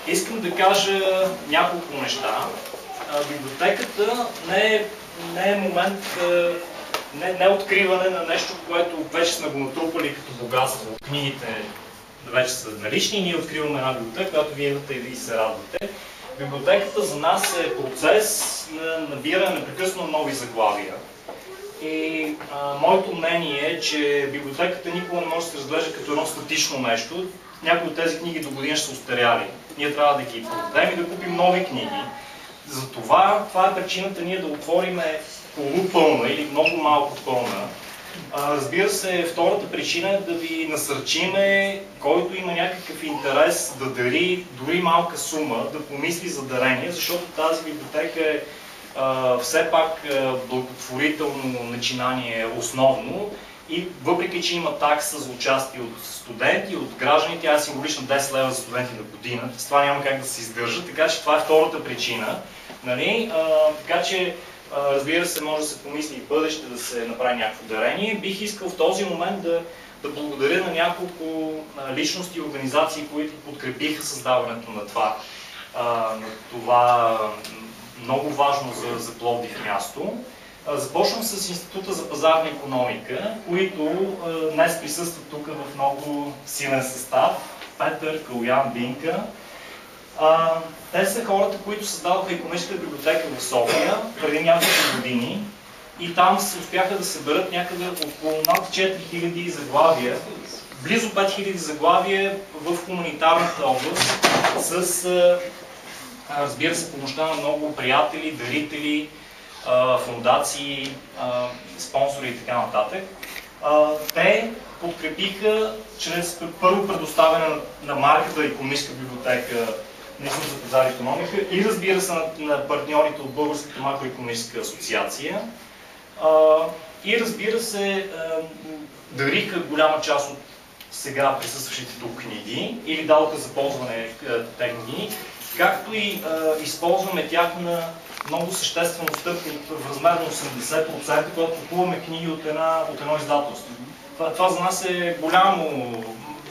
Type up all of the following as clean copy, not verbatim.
Искам да кажа няколко неща. Библиотеката не е момент, не е откриване на нещо, което вече сме го натрупали като богатство. Книгите вече са налични и ние откриваме една библиотека, която вие идвате и се радвате. Библиотеката за нас е процес на набиране непрекъснато нови заглавия. И моето мнение е, че библиотеката никога не може да се разглежда като едно статично нещо. Някои от тези книги до година ще са устаряли. Ние трябва да ги продадем и да купим нови книги. Затова това е причината ние да отворим полупълна или много малко пълна. Разбира се, втората причина е да ви насърчиме, който има някакъв интерес да дари дори малка сума, да помисли за дарение, защото тази библиотека е все пак благотворително начинание основно и въпреки, че има такса за участие от студенти, от граждани, тя е символична 10 лева за студенти на година, с това няма как да се издържа, така че това е втората причина. Нали? Така че, разбира се, може да се помисли и в бъдеще да се направи някакво дарение. Бих искал в този момент да благодаря на няколко личности и организации, които подкрепиха създаването на това много важно за Пловдив място. Започвам с Института за пазарна икономика, които днес присъстват тук в много силен състав. Петър, Калуян, Бинка. Те са хората, които създадоха икономическата библиотека в София преди няколко години и там се успяха да съберат някъде около над 4000 заглавия, близо 5000 заглавия в хуманитарната област с, разбира се, помощта на много приятели, дарители, фондации, спонсори и така нататък. Те подкрепиха чрез първо предоставяне на марката икономическа библиотека на Института за пазар и икономика и разбира се на партньорите от Българската макроикономическа асоциация. И разбира се, дариха голяма част от сега присъстващите тук книги или дадоха за ползване тези книги, както и използваме тяхна много съществено стъпка в размер на 80%, когато купуваме книги от едно издателство. Това за нас е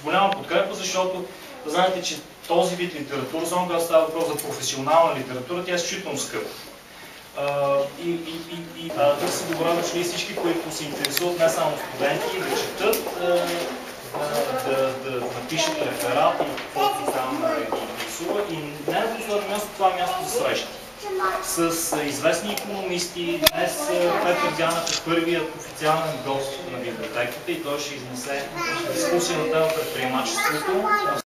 голяма подкрепа, защото знаете, че този вид литература, само когато става въпрос за професионална литература, тя е изключително скъпа. Да се добре дошли всички, които се интересуват не само студенти, да четат, да напишат реферат и каквото там ги интересува. И не на последно място, това е място за срещи с известни икономисти. Днес Петър Дянев е първият официален гост на библиотеката и той ще изнесе дискусия на тема предприемачеството.